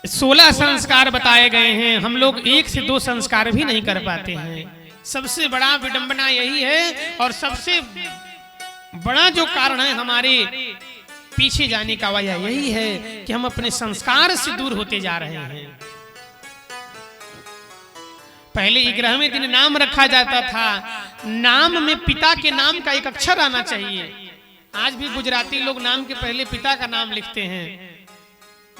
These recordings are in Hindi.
16 संस्कार बताए गए हैं। हम लोग 1 से 2 संस्कार भी नहीं कर पाते हैं। सबसे बड़ा विडंबना यही है और सबसे बड़ा जो कारण है हमारे पीछे जाने का वजह यही है कि हम अपने संस्कार से दूर होते जा रहे हैं। पहले 11वें दिन नाम रखा जाता था। नाम में पिता के नाम का एक अक्षर आना चाहिए। आज भी गुजराती लोग नाम के पहले पिता का नाम लिखते हैं,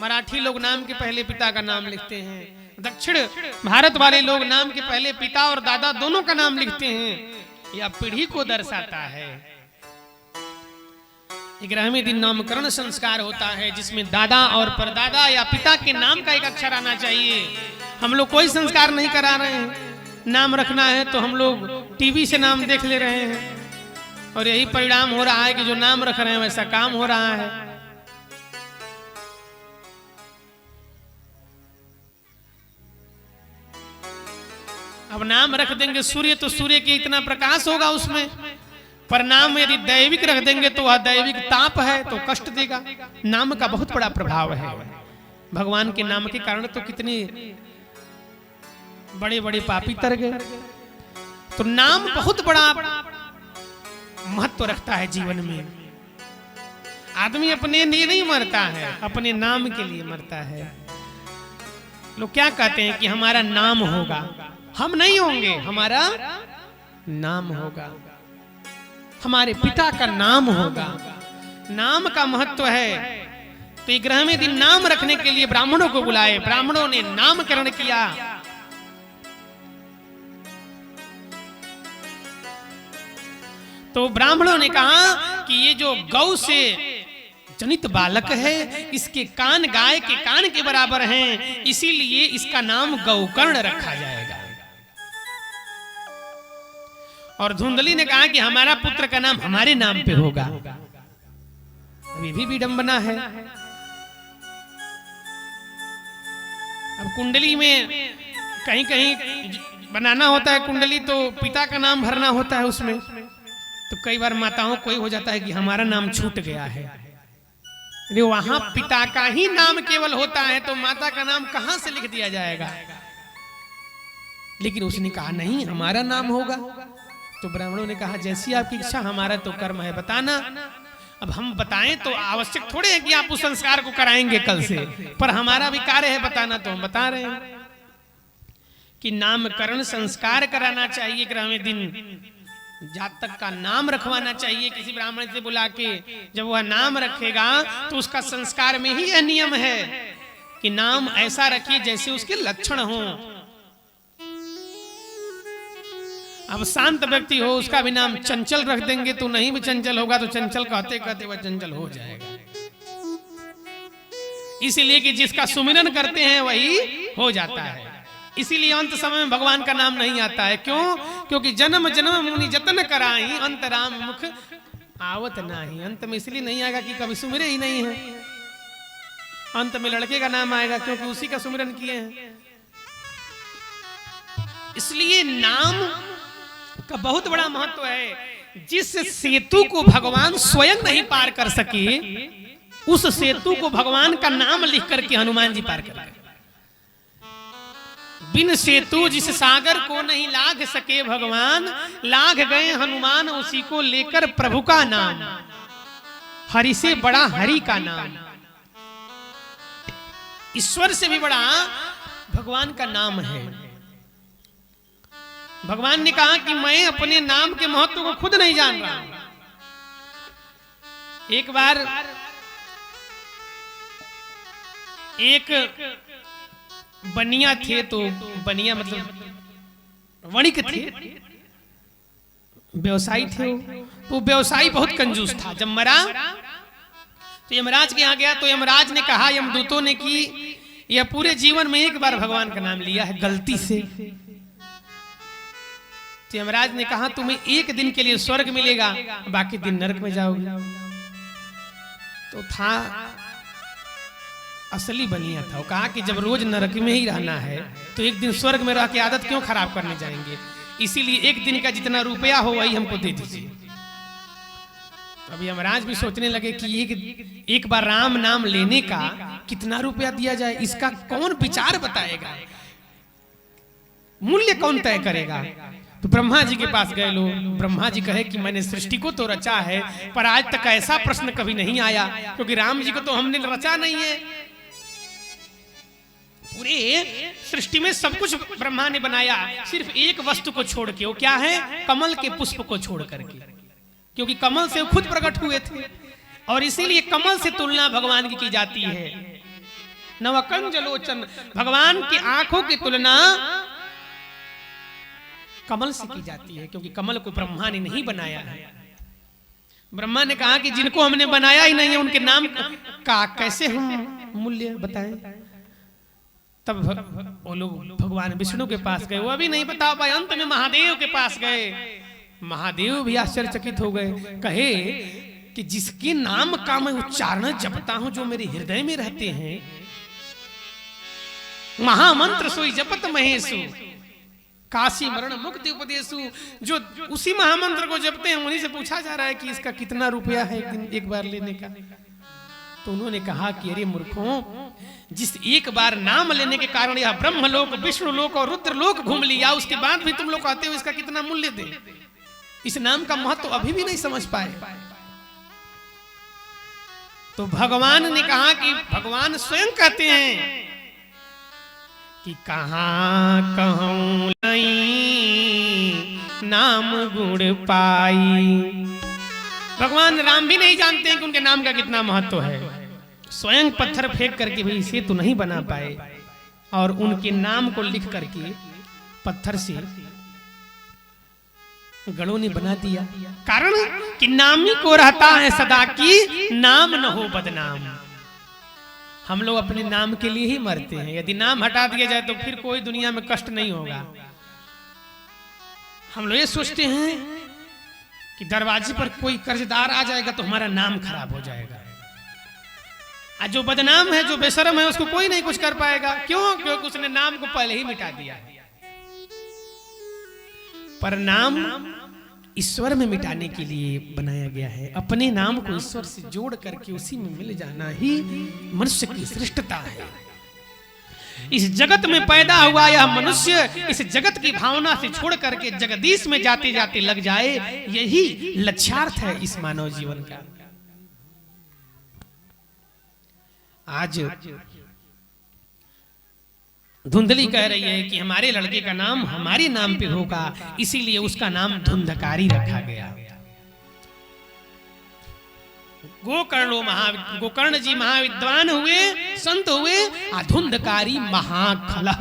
मराठी लोग नाम के पहले पिता का नाम लिखते हैं, दक्षिण भारत वाले लोग नाम के पहले पिता और दादा दोनों का नाम लिखते हैं। यह पीढ़ी को दर्शाता है। 11वें दिन नामकरण संस्कार होता है जिसमें दादा और परदादा या पिता के नाम का एक अक्षर आना चाहिए। हम लोग कोई संस्कार नहीं करा रहे हैं। नाम रखना है तो हम लोग टीवी से नाम देख ले रहे हैं और यही परिणाम हो रहा है कि जो नाम रख रहे हैं वैसा काम हो रहा है। अब नाम रख देंगे सूर्य तो सूर्य के इतना प्रकाश होगा उसमें, पर नाम यदि दैविक रख देंगे तो वह दैविक ताप है तो कष्ट देगा। नाम का बहुत बड़ा प्रभाव है। भगवान के नाम के कारण तो कितने बड़े बड़े पापी तर गए। तो नाम बहुत बड़ा महत्व रखता है जीवन में। आदमी अपने लिए नहीं मरता है, अपने नाम के लिए मरता है। लोग क्या कहते हैं कि हमारा नाम होगा। हम नहीं होंगे, हमारा नाम होगा, हमारे पिता का नाम होगा। नाम का महत्व है। तो 11वें दिन नाम रखने के लिए ब्राह्मणों को बुलाए। ब्राह्मणों ने नामकरण किया। तो ब्राह्मणों ने कहा कि ये जो गौ से जनित बालक है इसके कान गाय के कान के बराबर हैं, इसीलिए इसका नाम गौकर्ण रखा जाएगा। और धुंधली ने कहा कि हमारा पुत्र का नाम हमारे नाम पे होगा। अभी भी विडंबना है। अब कुंडली में कहीं कहीं बनाना होता है कुंडली तो पिता का नाम भरना होता है उसमें। तो कई बार माताओं को हो जाता है कि हमारा नाम छूट गया है। वहां पिता का ही नाम केवल होता है तो माता का नाम कहां से लिख दिया जाएगा। लेकिन उसने कहा नहीं, हमारा नाम होगा। तो ब्राह्मणों ने कहा जैसी आपकी इच्छा, हमारा तो कर्म है बताना। अब हम बताएं तो आवश्यक थोड़े है कि आप उस संस्कार को कराएंगे कल से, पर हमारा भी कार्य है बताना, तो हम बता रहे हैं कि नामकरण संस्कार कराना चाहिए। 11वें दिन जातक का नाम रखवाना चाहिए किसी ब्राह्मण से बुला के। जब वह नाम रखेगा तो उसका संस्कार में ही यह नियम है कि नाम ऐसा रखिए जैसे उसके लक्षण हों। अब शांत व्यक्ति हो उसका भी नाम चंचल रख देंगे तो नहीं भी चंचल होगा, तो चंचल कहते कहते वह चंचल हो जाएगा। इसीलिए कि जिसका सुमिरन करते हैं वही हो जाता है। इसीलिए अंत समय में भगवान का नाम नहीं आता है। क्यों? क्योंकि जन्म जन्म मुनि जतन कराई, अंत राम मुख आवत नहीं। अंत में इसलिए नहीं आएगा कि कभी सुमिरे ही नहीं है। अंत में लड़के का नाम आएगा क्योंकि उसी का सुमिरन किए हैं। इसलिए नाम का बहुत बड़ा महत्व है। जिस सेतु को भगवान स्वयं नहीं पार कर सके उस सेतु को भगवान का नाम लिख करके हनुमान जी पार कर गए। बिन सेतु जिस सागर को नहीं लाग सके भगवान, लाग गए हनुमान उसी को लेकर प्रभु का नाम। हरि से बड़ा हरि का नाम, ईश्वर से भी बड़ा भगवान का नाम है। भगवान ने कहा कि मैं अपने नाम के महत्व को खुद नहीं जान रहा हूं। एक बार एक बनिया थे, तो बनिया मतलब वणिक थे, व्यवसायी थे। तो व्यवसायी बहुत कंजूस था। जब मरा तो यमराज के यहाँ गया तो यमराज ने कहा यमदूतों ने कि यह पूरे जीवन में एक बार भगवान का नाम लिया है गलती से। तो यमराज ने कहा तुम्हें एक दिन के लिए स्वर्ग मिलेगा, बाकी दिन नरक में जाओगे। तो था असली बनिया था। वो कहा कि जब रोज नरक में ही रहना है तो एक दिन स्वर्ग में रह के आदत क्यों खराब करने जाएंगे। इसीलिए एक दिन का जितना रुपया हो वही हमको दे दीजिए। तो अभी यमराज भी सोचने लगे कि एक बार राम नाम लेने का कितना रुपया दिया जाए, इसका कौन विचार बताएगा, मूल्य कौन तय करेगा। तो ब्रह्मा जी के पास गए लोग। ब्रह्मा जी कहे कि मैंने सृष्टि को तो रचा है, पर आज तक ऐसा प्रश्न कभी नहीं आया, क्योंकि राम जी को तो हमने रचा नहीं है। पूरे सृष्टि में सब कुछ ब्रह्मा ने बनाया, सिर्फ एक वस्तु को छोड़ के, वो क्या है, कमल के पुष्प को छोड़ करके, क्योंकि कमल से खुद प्रकट हुए थे और इसीलिए कमल से तुलना भगवान की जाती है। नवकंज लोचन, भगवान की आंखों की तुलना कमल से की जाती है, क्योंकि कमल को ब्रह्मा ने नहीं बनाया है। ब्रह्मा ने कहा कि जिनको हमने बनाया ही नहीं है उनके नाम का कैसे हम मूल्य बताएं। तब वो लोग भगवान विष्णु के पास गए, वो भी नहीं बता पाए। अंत में महादेव के पास गए। महादेव भी आश्चर्यचकित हो गए, कहे कि जिसके नाम का मैं उच्चारण जपता हूं, जो मेरे हृदय में रहते हैं, महामंत्र सोई जपत महेशु काशी मरण मुक्ति उपदेशु, जो उसी महामंत्र को जपते हैं उन्हीं से पूछा जा रहा है कि इसका कितना रुपया है एक बार लेने का। तो उन्होंने कहा कि अरे मूर्खों, जिस एक बार नाम लेने के कारण यह ब्रह्मलोक, विष्णुलोक और रुद्रलोक घूम लिया, उसके बाद भी तुम लोग कहते हो इसका कितना मूल्य दे। इस नाम का महत्व तो अभी भी नहीं समझ पाए। तो भगवान ने कहा कि भगवान स्वयं कहते हैं कि कहाँ कहूं नाम गुण पाई। भगवान राम भी नहीं जानते हैं कि उनके नाम का कितना महत्व है। स्वयं पत्थर फेंक करके भी इसे तो नहीं बना पाए, और उनके नाम को लिख करके पत्थर से गणों ने बना दिया। कारण कि नामी को रहता है सदा की नाम न हो बदनाम। हम लोग अपने नाम के लिए ही मरते हैं। यदि नाम हटा दिया जाए तो फिर कोई दुनिया में कष्ट नहीं होगा। हम लोग ये सोचते हैं कि दरवाजे पर कोई कर्जदार आ जाएगा तो हमारा नाम खराब हो जाएगा। आज जो बदनाम है, जो बेशरम है, उसको कोई नहीं कुछ कर पाएगा। क्यों? क्योंकि उसने नाम को पहले ही मिटा दिया है। पर नाम ईश्वर में मिटाने के लिए बनाया गया है। अपने नाम को ईश्वर से जोड़ करके उसी में मिल जाना ही मनुष्य की श्रेष्ठता है। इस जगत में पैदा हुआ यह मनुष्य इस जगत की भावना से छोड़ करके जगदीश में जाते जाते लग जाए, यही लक्ष्यार्थ है इस मानव जीवन का। आज धुंधली कह रही है कि हमारे लड़के का नाम हमारे नाम पे होगा, इसीलिए उसका नाम धुंधकारी रखा गया। गोकर्ण जी महाविद्वान हुए, संत हुए, धुंधकारी महाखलह।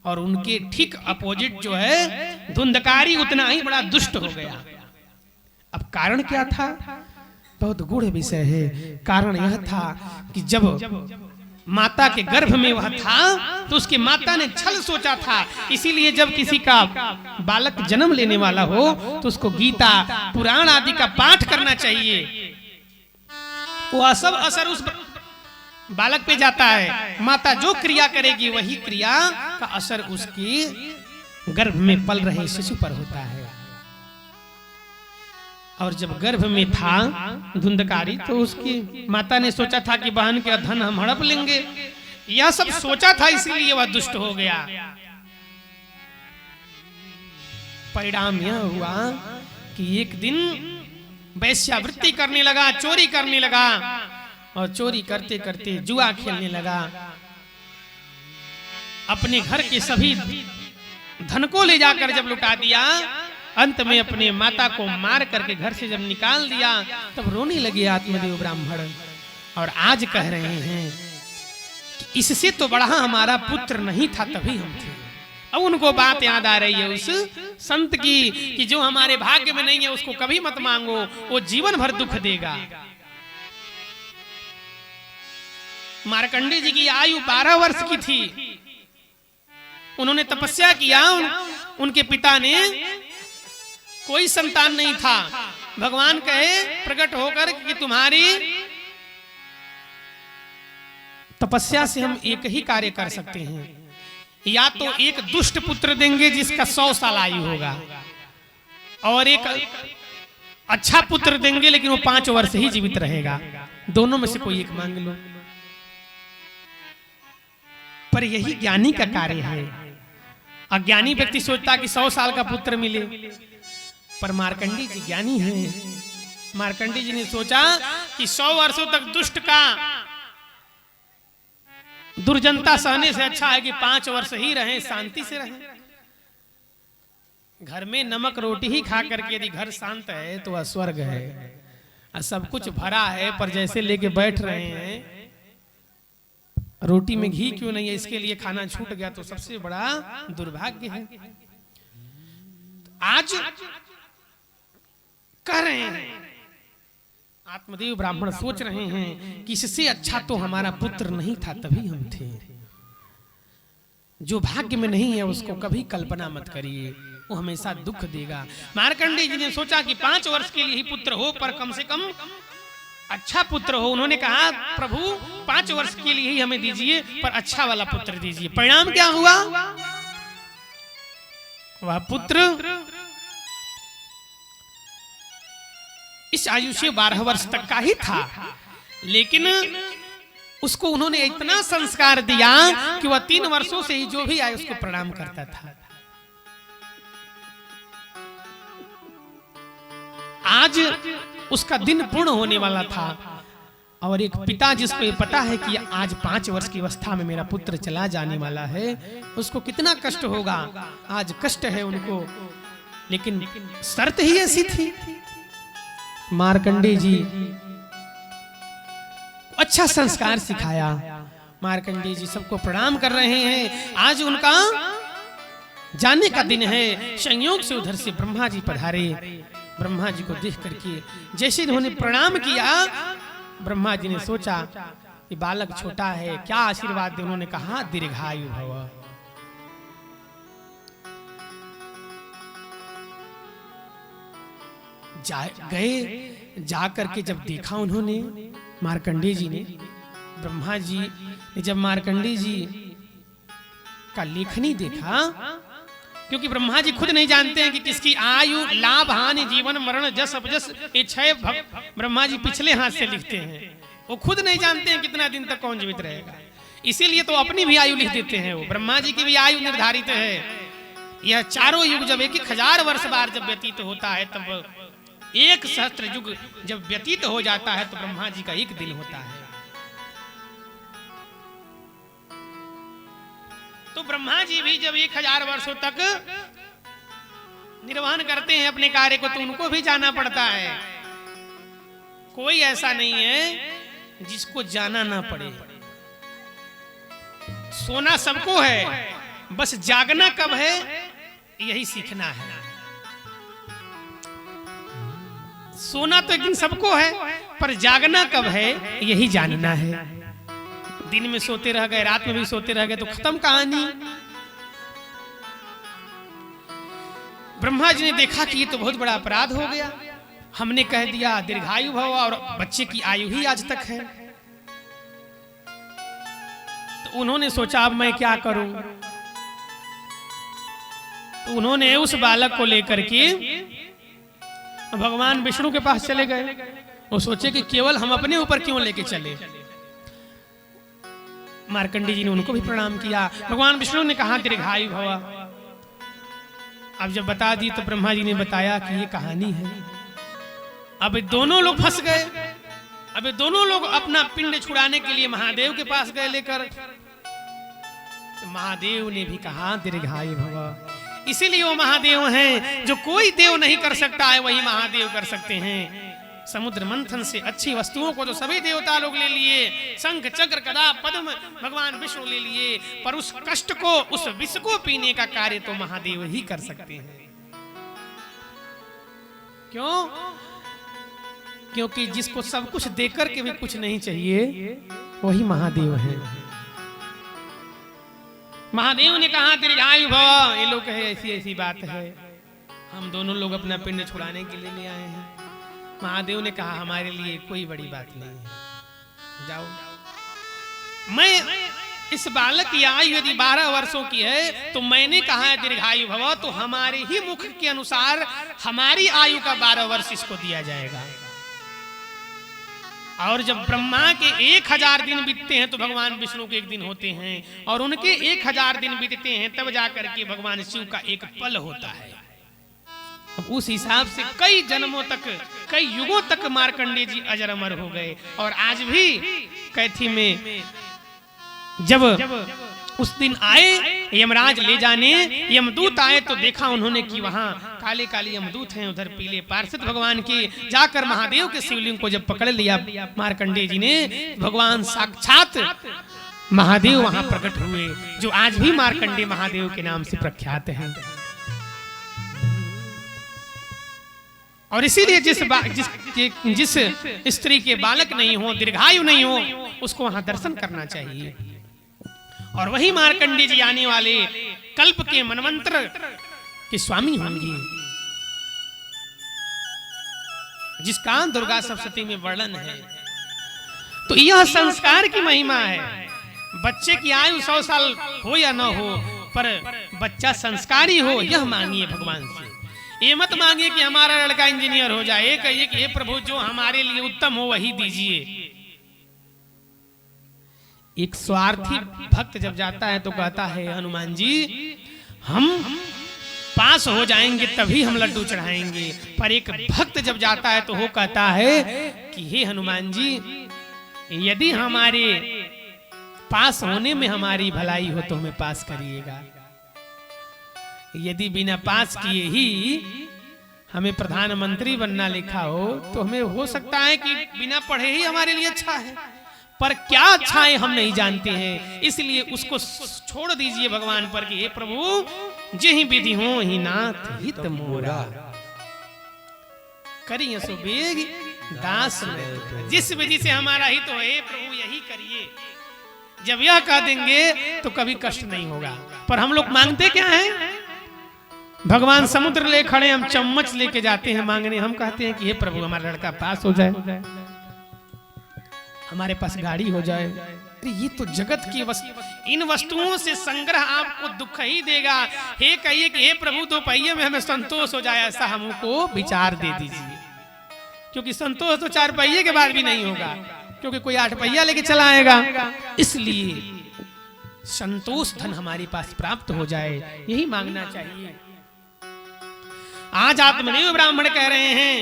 और उनके ठीक अपोजिट जो है धुंधकारी उतना ही बड़ा दुष्ट हो गया। अब कारण क्या था? बहुत गूढ़ विषय है। कारण यह था कि जब माता के गर्भ में वह था तो उसकी माता ने छल सोचा था, इसीलिए जब किसी का बालक जन्म लेने वाला हो तो उसको गीता पुराण आदि का पाठ करना चाहिए। वह सब असर उस बालक पे जाता है। माता जो क्रिया करेगी वही क्रिया का असर उसके गर्भ में पल रहे शिशु पर होता है। और जब गर्भ में था धुंधकारी तो उसकी माता ने सोचा था कि बहन के धन हम हड़प लेंगे। यह सब सोचा था, इसीलिए वह दुष्ट हो गया। परिणाम यह हुआ कि एक दिन वैश्यावृत्ति करने लगा, चोरी करने लगा, और चोरी करते करते जुआ खेलने लगा। अपने घर के सभी धन को ले जाकर जब लुटा दिया, अंत में अपने माता को मार करके घर से जब निकाल दिया, तब रोने लगे आत्मदेव ब्राह्मण। और आज कह रहे हैं कि इससे तो बड़ा हमारा पुत्र नहीं था, तभी हम थे। अब उनको बात याद आ रही है उस संत की कि जो हमारे भाग्य में नहीं है उसको कभी मत मांगो, वो जीवन भर दुख देगा। मार्कंडेय जी की आयु 12 वर्ष की थी। उन्होंने तपस्या किया, उनके पिता ने कोई संतान नहीं था। भगवान कहे प्रकट होकर कि तुम्हारी तपस्या से हम एक ही कार्य कर सकते हैं, या तो एक दुष्ट पुत्र देंगे जिसका 100 साल आयु होगा, और एक अच्छा पुत्र देंगे लेकिन वो 5 वर्ष ही जीवित रहेगा। दोनों में से कोई एक मांग लो। पर यही ज्ञानी का कार्य है। अज्ञानी व्यक्ति सोचता कि 100 साल का पुत्र मिले, पर मार्कंडी जी ज्ञानी हैं। मार्कंडी जी ने सोचा कि 100 वर्षों तक दुष्ट का दुर्जनता सहने से अच्छा है कि 5 वर्ष ही रहें, शांति से रहें। घर में नमक रोटी ही खा करके यदि घर शांत है तो वह स्वर्ग है। और सब कुछ भरा है पर जैसे लेके बैठ रहे हैं, रोटी में घी क्यों नहीं है इसके लिए खाना छूट गया तो सबसे बड़ा दुर्भाग्य है। आज कह रहे हैं आत्मदेव ब्राह्मण सोच रहे हैं कि इससे अच्छा तो हमारा पुत्र नहीं था, तभी हम थे। जो भाग्य में नहीं है उसको कभी कल्पना मत करिए, वो हमेशा दुख देगा। मार्कंडेय जी ने सोचा कि 5 वर्ष के लिए ही पुत्र हो, पर कम से कम अच्छा पुत्र हो। उन्होंने कहा प्रभु 5 वर्ष के लिए ही हमें दीजिए, पर अच्छा वाला पुत्र दीजिए। परिणाम क्या हुआ? वह पुत्र इस आयु से 12 वर्ष तक का ही था, लेकिन उसको उन्होंने इतना संस्कार दिया कि वह 3 वर्षों से ही जो भी आए उसको प्रणाम करता था। आज उसका दिन पूर्ण होने वाला था और एक पिता जिसको ये पता है कि आज 5 वर्ष की अवस्था में मेरा पुत्र चला जाने वाला है, उसको कितना कष्ट होगा। आज कष्ट है उनको, लेकिन शर्त ही ऐसी थी। मार्कंडेय जी अच्छा संस्कार सिखाया। मार्कंडेय जी सबको प्रणाम कर रहे हैं। आज उनका जाने का दिन है। संयोग से उधर से ब्रह्मा जी पधारे। ब्रह्मा जी को देख करके जैसे उन्होंने प्रणाम किया, ब्रह्मा जी ने सोचा कि बालक छोटा है, क्या आशीर्वाद दे। उन्होंने कहा दीर्घायु भव। गए जाकर के जब देखा उन्होंने, मार्कंडेय जी ने, ब्रह्मा जी ने जब मार्कंडेय जी का लेखनी देखा, क्योंकि ब्रह्मा जी खुद नहीं जानते हैं कि किसकी आयु, लाभ, हानि, जीवन, मरण, जस अपजस, ये 6 ब्रह्मा जी पिछले हाथ से लिखते हैं। वो खुद नहीं जानते हैं कितना दिन तक कौन जीवित रहेगा, इसीलिए तो अपनी भी आयु लिख देते हैं। वो ब्रह्मा जी की भी आयु निर्धारित है। यह चारों युग जब 1000 वर्ष बार जब व्यतीत होता है, तब 1 सहस्त्र युग जब व्यतीत हो जाता है तो ब्रह्मा जी का 1 दिन होता है। तो ब्रह्मा जी भी जब 1000 वर्षों तक निर्वहन करते हैं अपने कार्य को, तो उनको भी जाना पड़ता है। कोई ऐसा नहीं है जिसको जाना ना पड़े। सोना सबको है, बस जागना कब है यही सीखना है। सोना तो एक दिन सबको है, पर जागना कब है यही जानना है। दिन में सोते रह गए, रात में भी सोते रह गए तो खत्म कहानी। ब्रह्मा जी ने देखा कि ये तो बहुत बड़ा अपराध हो गया। हमने कह दिया दीर्घायु भव और बच्चे की आयु ही आज तक है। तो उन्होंने सोचा अब मैं क्या करूं। तो उन्होंने उस बालक को लेकर के भगवान विष्णु के पास चले गए। वो सोचे कि केवल हम अपने ऊपर क्यों लेके चले। मार्कंडेय जी ने उनको भी प्रणाम किया। भगवान विष्णु ने कहा दीर्घायु भव। अब जब बता दी तो ब्रह्मा जी ने बताया कि ये कहानी है। अब दोनों लोग फंस गए। अब दोनों लोग अपना पिंड छुड़ाने के लिए महादेव के पास गए लेकर। तो महादेव ने भी कहा दीर्घायु भव। इसीलिए वो महादेव हैं, जो कोई देव नहीं कर सकता है वही महादेव कर सकते हैं। समुद्र मंथन से अच्छी वस्तुओं को तो सभी देवता लोग ले लिए, शंख चक्र गदा पद्म भगवान विष्णु ले लिए, पर उस कष्ट को, उस विष को पीने का कार्य तो महादेव ही कर सकते हैं। क्यों? क्योंकि जिसको सब कुछ देकर के भी कुछ नहीं चाहिए वही महादेव है। महादेव ने कहा दीर्घायु भव। ये लोग कहे ऐसी ऐसी बात है, हम दोनों लोग अपना पिंड छुड़ाने के लिए ले आए हैं। महादेव ने कहा हमारे लिए कोई बड़ी बात नहीं है, जाओ। मैं इस बालक की आयु यदि 12 वर्षों की है तो मैंने कहा है दीर्घायु भव, तो हमारे ही मुख के अनुसार हमारी आयु का 12 वर्ष इसको दिया जाएगा। और जब ब्रह्मा के 1000 दिन बीतते हैं तो भगवान विष्णु के 1 दिन होते हैं, और उनके 1000 दिन बीतते हैं तब जाकर के भगवान शिव का 1 पल होता है। अब उस हिसाब से कई जन्मों तक, कई युगों तक मार्कंडेय जी अजर अमर हो गए। और आज भी कैथी में जब उस दिन आए यमराज ले जाने, यमदूत आए तो देखा उन्होंने कि वहां काले काले यमदूत हैं, उधर पीले पार्षद भगवान के। जाकर महादेव के शिवलिंग को जब पकड़ लिया मार्कंडेय जी ने, भगवान साक्षात महादेव वहां प्रकट हुए, जो आज भी मार्कंडेय महादेव के नाम से प्रख्यात हैं। और इसीलिए जिस स्त्री के बालक नहीं हो, दीर्घायु नहीं हो, उसको वहां दर्शन करना चाहिए। और वही मार्कंडेय जी आने वाले कल्प के मनवंतर के स्वामी होंगे, जिसका दुर्गा सप्तशती में वर्णन है। तो यह संस्कार की महिमा है। बच्चे की आयु 100 साल हो या न हो, पर बच्चा संस्कारी हो, यह मांगिए भगवान से। ये मत मांगिए कि हमारा लड़का इंजीनियर हो जाए, कहिए कि हे प्रभु जो हमारे लिए उत्तम हो वही दीजिए। एक स्वार्थी भक्त जब जाता है तो कहता है हनुमान जी हम पास हो जाएंगे तभी हम लड्डू चढ़ाएंगे। पर एक भक्त जब जाता है तो वो कहता है कि हे हनुमान जी यदि हमारे पास होने में हमारी भलाई हो तो हमें पास करिएगा, यदि बिना पास किए ही हमें प्रधानमंत्री बनना लिखा हो तो हमें हो सकता है कि बिना पढ़े ही हमारे लिए अच्छा है, पर क्या अच्छा है हम नहीं जानते हैं। इसलिए उसको छोड़ दीजिए भगवान पर कि हे प्रभु जही विधि हो ही नाथ हित मोरा, करिए सो बेग दास में। जिस विधि से हमारा हित हो हे प्रभु यही करिए। जब यह कह देंगे तो कभी कष्ट नहीं होगा। पर हम लोग मांगते क्या है? भगवान समुद्र ले खड़े, हम चम्मच लेके जाते हैं मांगने। हम कहते हैं कि हे प्रभु हमारा लड़का पास हो जाए, हमारे पास गाड़ी हो जाए। ये तो जगत की वस्तु, इन वस्तुओं से संग्रह आपको दुख ही देगा। हे कहिए कि हे प्रभु 2 पहिए में हमें संतोष हो जाए, ऐसा हमको विचार दे दीजिए। क्योंकि संतोष तो 4 पहिए के बाद भी नहीं होगा, क्योंकि कोई 8 पहिया लेके चला आएगा। इसलिए संतोष धन हमारे पास प्राप्त हो जाए, यही मांगना चाहिए। आज आत्मदेव ब्राह्मण कह रहे हैं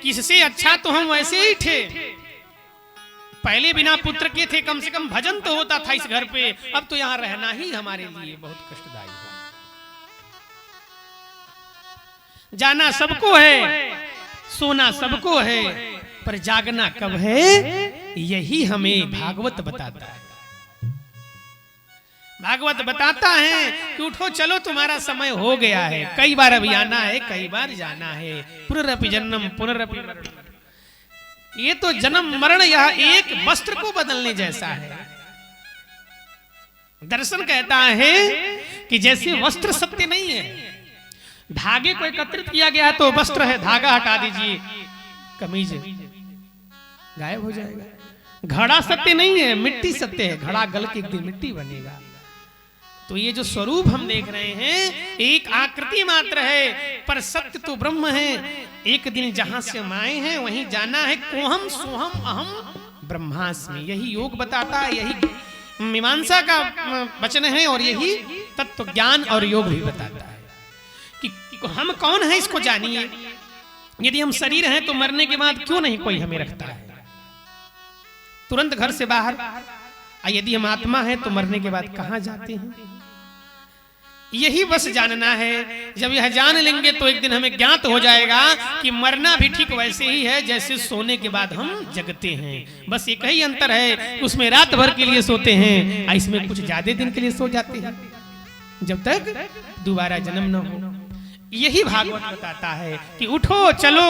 कि इससे अच्छा तो हम वैसे ही थे, पहले बिना पुत्र के थे, कम से कम भजन तो होता था इस घर पे। अब तो यहां रहना ही हमारे लिए बहुत कष्टदायी है। जाना सबको है, सोना सबको है, पर जागना कब है यही हमें भागवत बताता है। भागवत बताता है कि उठो चलो तुम्हारा समय हो गया है। कई बार अभी आना है, कई बार जाना है। पुनरपि जन्म पुनरपि मरणम, ये तो जन्म मरण यह एक वस्त्र को बदलने जैसा है। दर्शन कहता है कि जैसे वस्त्र सत्य नहीं है, धागे को एकत्रित किया गया तो वस्त्र है, धागा हटा दीजिए कमीज गायब हो जाएगा। घड़ा सत्य नहीं है, मिट्टी सत्य है। घड़ा गल के एक दिन मिट्टी बनेगा। तो ये जो स्वरूप हम देख रहे हैं एक आकृति मात्र है, पर सत्य तो ब्रह्म है। एक दिन जहां से हम आए हैं वहीं जाना है। कोहम सोहम अहम ब्रह्मास्मि, यही योग बताता है, यही मीमांसा का वचन है, और यही तत्व ज्ञान और योग भी बताता है कि हम कौन है इसको जानिए। यदि हम शरीर हैं तो मरने के बाद क्यों नहीं कोई हमें रखता है तुरंत घर से बाहर। यदि हम आत्मा है तो मरने के बाद कहां जाते हैं, यही बस जानना है। जब यह जान लेंगे तो एक दिन हमें ज्ञात हो जाएगा कि मरना भी ठीक वैसे ही है जैसे सोने के बाद हम जगते हैं। बस एक ही अंतर है, उसमें रात भर के लिए सोते हैं, इसमें कुछ ज्यादा दिन के लिए सो जाते हैं, जब तक दोबारा जन्म न हो। यही भागवत बताता है कि उठो चलो।